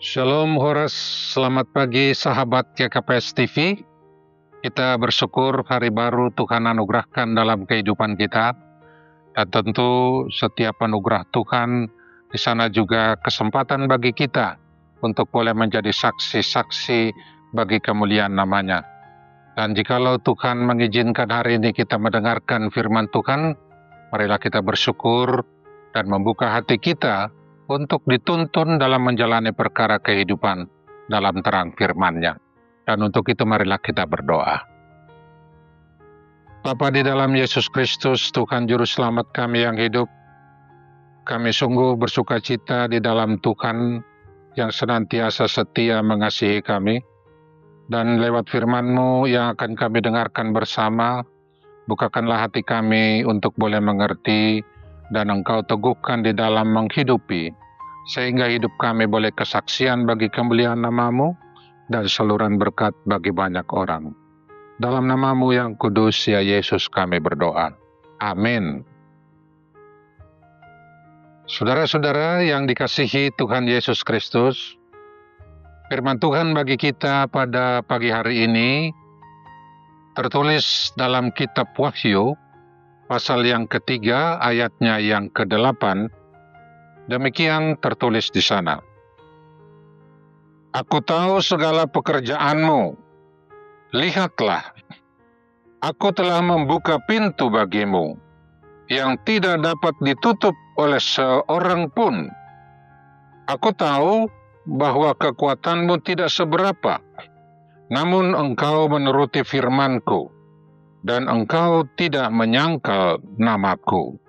Shalom Horas, selamat pagi sahabat GKPS TV. Kita bersyukur hari baru Tuhan anugerahkan dalam kehidupan kita. Dan tentu setiap anugerah Tuhan, di sana juga kesempatan bagi kita untuk boleh menjadi saksi-saksi bagi kemuliaan namanya. Dan jikalau Tuhan mengizinkan hari ini kita mendengarkan firman Tuhan, marilah kita bersyukur dan membuka hati kita untuk dituntun dalam menjalani perkara kehidupan dalam terang firman-Nya. Dan untuk itu marilah kita berdoa. Bapa di dalam Yesus Kristus, Tuhan Juru Selamat kami yang hidup, kami sungguh bersuka cita di dalam Tuhan yang senantiasa setia mengasihi kami. Dan lewat firman-Mu yang akan kami dengarkan bersama, bukakanlah hati kami untuk boleh mengerti dan Engkau teguhkan di dalam menghidupi, sehingga hidup kami boleh kesaksian bagi kemuliaan nama-Mu dan saluran berkat bagi banyak orang. Dalam nama-Mu yang kudus, ya Yesus, kami berdoa. Amin. Saudara-saudara yang dikasihi Tuhan Yesus Kristus, firman Tuhan bagi kita pada pagi hari ini tertulis dalam kitab Wahyu, pasal yang ketiga, ayatnya yang ke-8, demikian tertulis di sana. Aku tahu segala pekerjaanmu, lihatlah, aku telah membuka pintu bagimu, yang tidak dapat ditutup oleh seorang pun. Aku tahu bahwa kekuatanmu tidak seberapa, namun engkau menuruti firman-Ku, dan engkau tidak menyangkal namaku.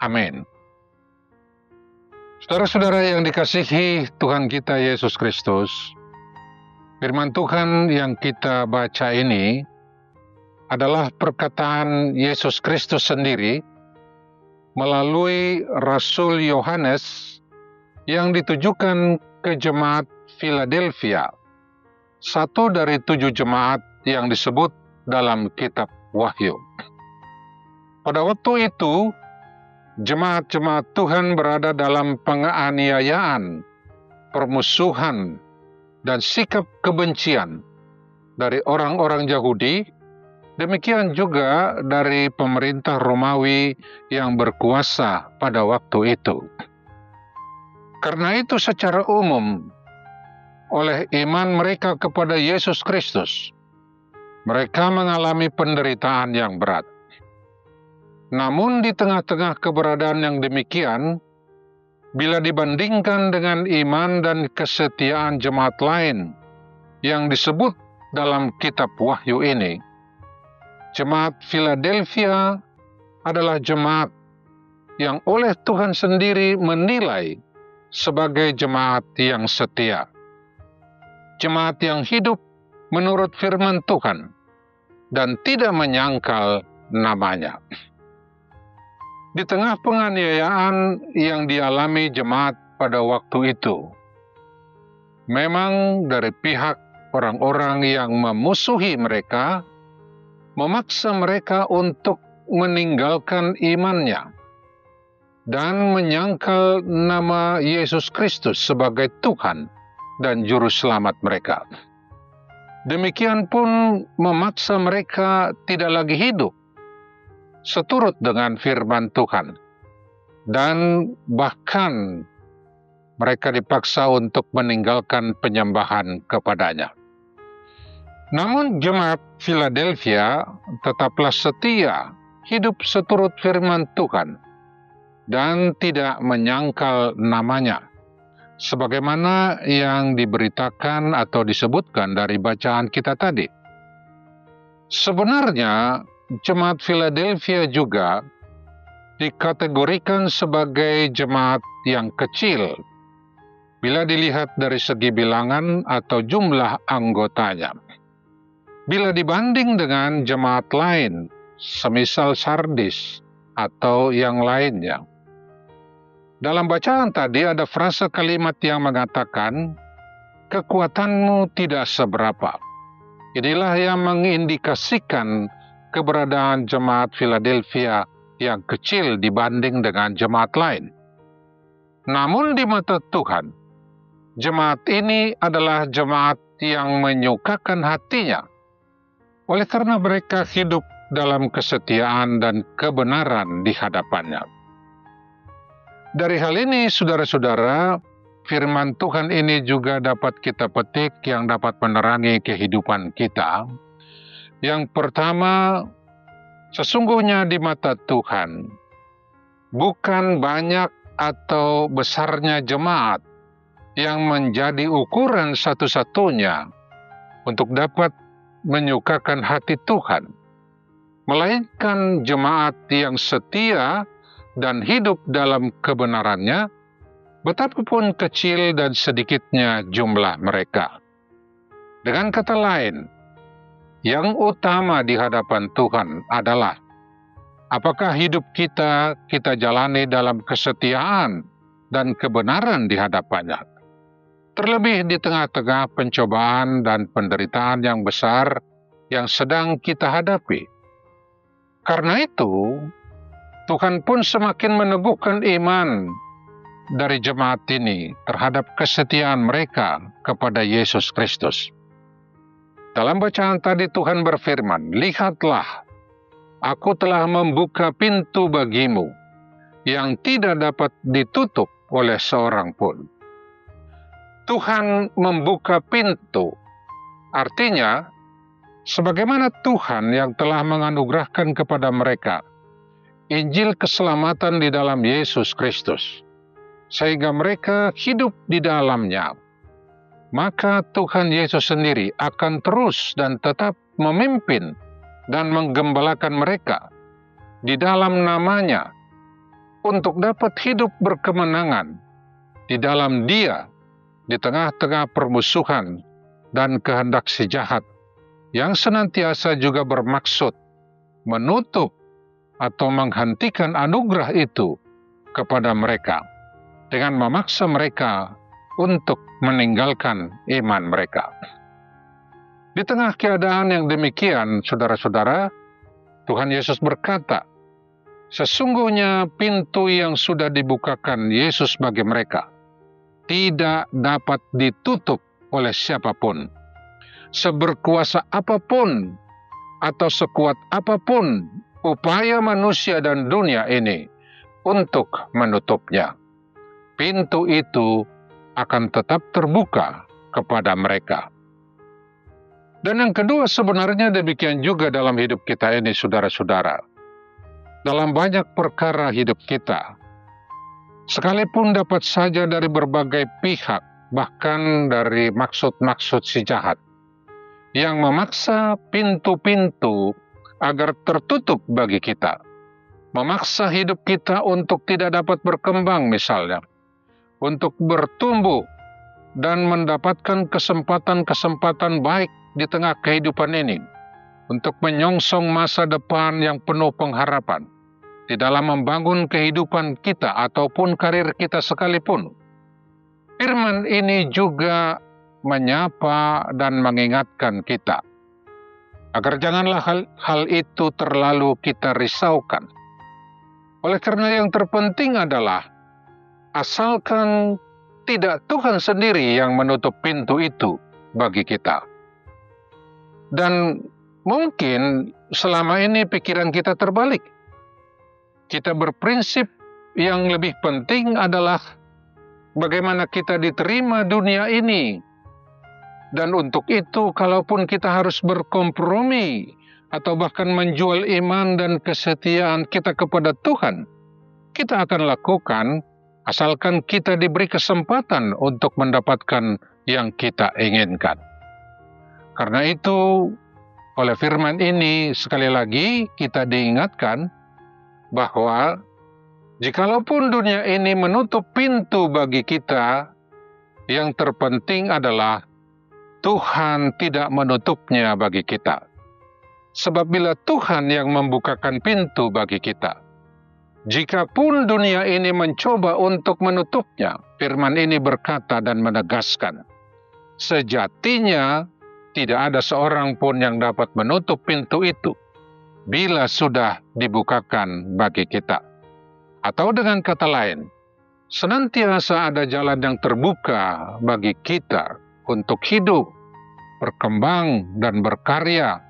Amin. Saudara-saudara yang dikasihi Tuhan kita Yesus Kristus, firman Tuhan yang kita baca ini adalah perkataan Yesus Kristus sendiri melalui Rasul Yohanes yang ditujukan ke jemaat Philadelphia, satu dari 7 jemaat yang disebut dalam kitab Wahyu. Pada waktu itu, jemaat-jemaat Tuhan berada dalam penganiayaan, permusuhan, dan sikap kebencian dari orang-orang Yahudi, demikian juga dari pemerintah Romawi yang berkuasa pada waktu itu. Karena itu secara umum, oleh iman mereka kepada Yesus Kristus, mereka mengalami penderitaan yang berat. Namun di tengah-tengah keberadaan yang demikian, bila dibandingkan dengan iman dan kesetiaan jemaat lain yang disebut dalam kitab Wahyu ini, jemaat Philadelphia adalah jemaat yang oleh Tuhan sendiri menilai sebagai jemaat yang setia. Jemaat yang hidup menurut firman Tuhan dan tidak menyangkal namanya. Di tengah penganiayaan yang dialami jemaat pada waktu itu, memang dari pihak orang-orang yang memusuhi mereka, memaksa mereka untuk meninggalkan imannya dan menyangkal nama Yesus Kristus sebagai Tuhan dan Juru Selamat mereka. Demikian pun memaksa mereka tidak lagi hidup seturut dengan firman Tuhan, dan bahkan mereka dipaksa untuk meninggalkan penyembahan kepadanya. Namun jemaat Philadelphia tetaplah setia hidup seturut firman Tuhan dan tidak menyangkal namanya, sebagaimana yang diberitakan atau disebutkan dari bacaan kita tadi. Sebenarnya, jemaat Philadelphia juga dikategorikan sebagai jemaat yang kecil bila dilihat dari segi bilangan atau jumlah anggotanya. Bila dibanding dengan jemaat lain, semisal Sardis atau yang lainnya. Dalam bacaan tadi ada frase kalimat yang mengatakan, kekuatanmu tidak seberapa. Inilah yang mengindikasikan keberadaan jemaat Philadelphia yang kecil dibanding dengan jemaat lain. Namun di mata Tuhan, Jemaat ini adalah jemaat yang menyukakan hatinya, oleh karena mereka hidup dalam kesetiaan dan kebenaran di hadapannya. Dari hal ini, saudara-saudara, firman Tuhan ini juga dapat kita petik yang dapat menerangi kehidupan kita. Yang pertama, sesungguhnya di mata Tuhan, bukan banyak atau besarnya jemaat yang menjadi ukuran satu-satunya untuk dapat menyukakan hati Tuhan, melainkan jemaat yang setia dan hidup dalam kebenarannya, betapapun kecil dan sedikitnya jumlah mereka. Dengan kata lain, yang utama di hadapan Tuhan adalah apakah hidup kita jalani dalam kesetiaan dan kebenaran di hadapannya. Terlebih di tengah-tengah pencobaan dan penderitaan yang besar yang sedang kita hadapi. Karena itu, Tuhan pun semakin meneguhkan iman dari jemaat ini terhadap kesetiaan mereka kepada Yesus Kristus. Dalam bacaan tadi Tuhan berfirman, "Lihatlah, aku telah membuka pintu bagimu yang tidak dapat ditutup oleh seorang pun." Tuhan membuka pintu, artinya sebagaimana Tuhan yang telah menganugerahkan kepada mereka Injil keselamatan di dalam Yesus Kristus, sehingga mereka hidup di dalamnya, maka Tuhan Yesus sendiri akan terus dan tetap memimpin dan menggembalakan mereka di dalam namanya untuk dapat hidup berkemenangan di dalam Dia di tengah-tengah permusuhan dan kehendak si jahat yang senantiasa juga bermaksud menutup atau menghentikan anugerah itu kepada mereka dengan memaksa mereka untuk meninggalkan iman mereka. Di tengah keadaan yang demikian, saudara-saudara, Tuhan Yesus berkata, sesungguhnya pintu yang sudah dibukakan Yesus bagi mereka tidak dapat ditutup oleh siapapun. Seberkuasa apapun atau sekuat apapun upaya manusia dan dunia ini untuk menutupnya, pintu itu akan tetap terbuka kepada mereka. Dan yang kedua, sebenarnya demikian juga dalam hidup kita ini, saudara-saudara. Dalam banyak perkara hidup kita, sekalipun dapat saja dari berbagai pihak, bahkan dari maksud-maksud si jahat, yang memaksa pintu-pintu agar tertutup bagi kita, memaksa hidup kita untuk tidak dapat berkembang misalnya, untuk bertumbuh dan mendapatkan kesempatan-kesempatan baik di tengah kehidupan ini, untuk menyongsong masa depan yang penuh pengharapan di dalam membangun kehidupan kita ataupun karir kita sekalipun. Firman ini juga menyapa dan mengingatkan kita agar janganlah hal itu terlalu kita risaukan. Oleh karena yang terpenting adalah asalkan tidak Tuhan sendiri yang menutup pintu itu bagi kita. Dan mungkin selama ini pikiran kita terbalik. Kita berprinsip yang lebih penting adalah bagaimana kita diterima dunia ini. Dan untuk itu, kalaupun kita harus berkompromi atau bahkan menjual iman dan kesetiaan kita kepada Tuhan, kita akan lakukan asalkan kita diberi kesempatan untuk mendapatkan yang kita inginkan. Karena itu, oleh firman ini sekali lagi kita diingatkan bahwa jikalaupun dunia ini menutup pintu bagi kita, yang terpenting adalah Tuhan tidak menutupnya bagi kita. Sebab bila Tuhan yang membukakan pintu bagi kita, jikapun dunia ini mencoba untuk menutupnya, firman ini berkata dan menegaskan, sejatinya tidak ada seorang pun yang dapat menutup pintu itu bila sudah dibukakan bagi kita. Atau dengan kata lain, senantiasa ada jalan yang terbuka bagi kita untuk hidup, berkembang, dan berkarya,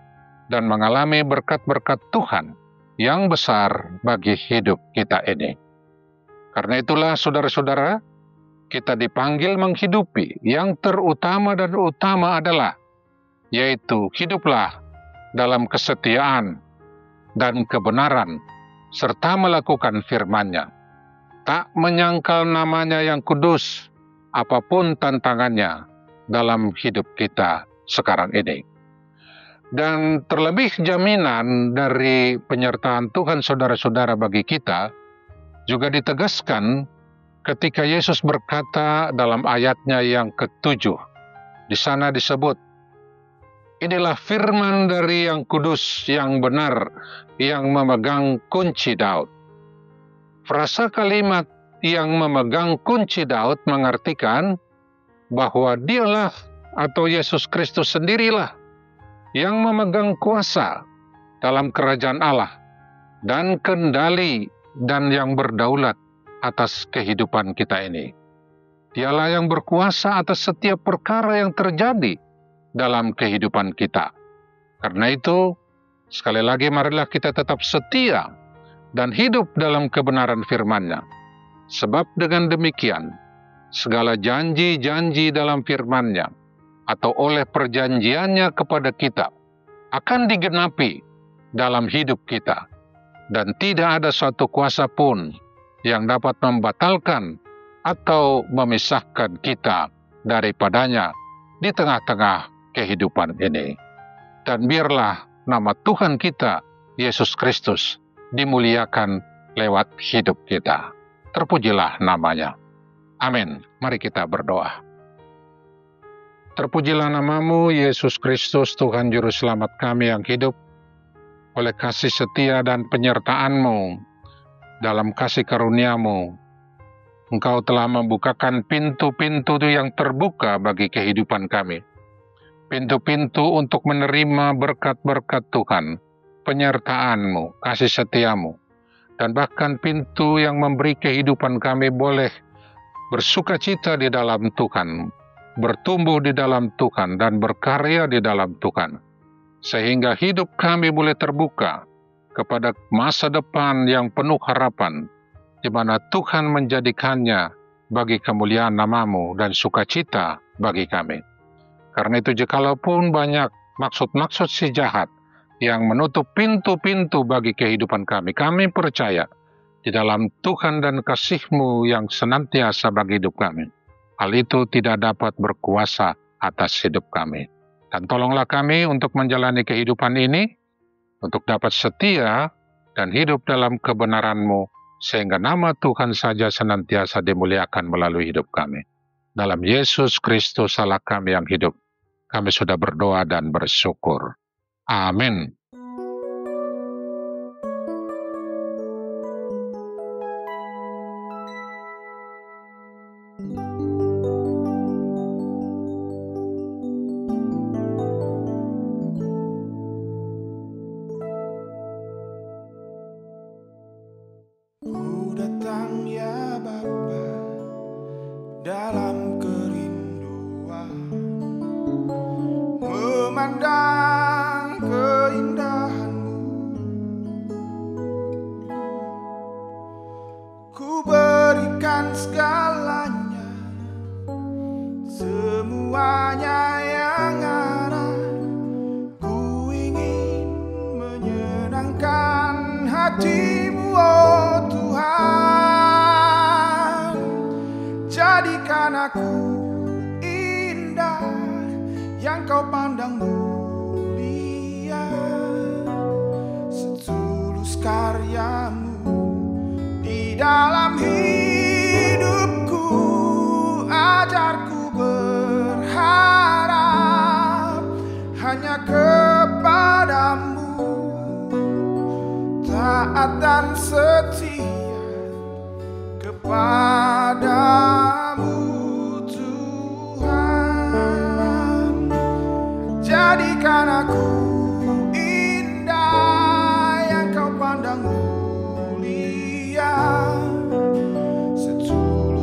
dan mengalami berkat-berkat Tuhan yang besar bagi hidup kita ini. Karena itulah saudara-saudara, kita dipanggil menghidupi yang terutama dan utama adalah, yaitu hiduplah dalam kesetiaan dan kebenaran, serta melakukan firman-Nya. Tak menyangkal namanya yang kudus, apapun tantangannya dalam hidup kita sekarang ini. Dan terlebih jaminan dari penyertaan Tuhan saudara-saudara bagi kita, juga ditegaskan ketika Yesus berkata dalam ayatnya yang ke-7. Di sana disebut, inilah firman dari yang kudus, yang benar, yang memegang kunci Daud. Frasa kalimat yang memegang kunci Daud mengartikan bahwa dialah atau Yesus Kristus sendirilah yang memegang kuasa dalam kerajaan Allah dan kendali dan yang berdaulat atas kehidupan kita ini. Dialah yang berkuasa atas setiap perkara yang terjadi dalam kehidupan kita. Karena itu, sekali lagi marilah kita tetap setia dan hidup dalam kebenaran firman-Nya. Sebab dengan demikian, segala janji-janji dalam firman-Nya atau oleh perjanjiannya kepada kita akan digenapi dalam hidup kita. Dan tidak ada suatu kuasa pun yang dapat membatalkan atau memisahkan kita daripadanya di tengah-tengah kehidupan ini. Dan biarlah nama Tuhan kita, Yesus Kristus, dimuliakan lewat hidup kita. Terpujilah namanya. Amin. Mari kita berdoa. Terpujilah namamu, Yesus Kristus, Tuhan Juru Selamat kami yang hidup. Oleh kasih setia dan penyertaan-Mu, dalam kasih karunia-Mu, Engkau telah membukakan pintu-pintu yang terbuka bagi kehidupan kami. Pintu-pintu untuk menerima berkat-berkat Tuhan, penyertaan-Mu, kasih setia-Mu, dan bahkan pintu yang memberi kehidupan kami boleh bersukacita di dalam Tuhan, bertumbuh di dalam Tuhan, dan berkarya di dalam Tuhan. Sehingga hidup kami boleh terbuka kepada masa depan yang penuh harapan, di mana Tuhan menjadikannya bagi kemuliaan nama-Mu dan sukacita bagi kami. Karena itu jikalaupun banyak maksud-maksud si jahat yang menutup pintu-pintu bagi kehidupan kami, kami percaya di dalam Tuhan dan kasih-Mu yang senantiasa bagi hidup kami. Hal itu tidak dapat berkuasa atas hidup kami. Dan tolonglah kami untuk menjalani kehidupan ini, untuk dapat setia dan hidup dalam kebenaran-Mu, sehingga nama Tuhan saja senantiasa dimuliakan melalui hidup kami. Dalam Yesus Kristus Allah kami yang hidup, kami sudah berdoa dan bersyukur. Amin. Ku datang ya Bapa dalam kerinduan, memandang keindahan-Mu. Ku berikan segalanya, semuanya yang ada. Ku ingin menyenangkan hati-Mu, oh Tuhan. Jadikan aku indah yang Kau pandang mulia, setulus karya-Mu di dalam hidupku. Ajarku berharap hanya kepadamu, taat dan setia kepadamu Tuhan. Jadikan aku indah yang Kau pandang mulia, setulus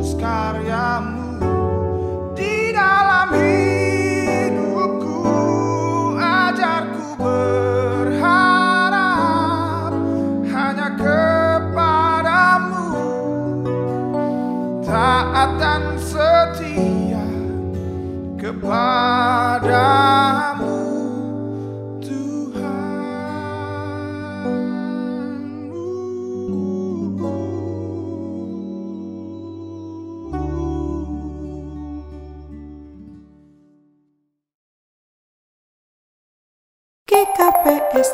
padamu GKPS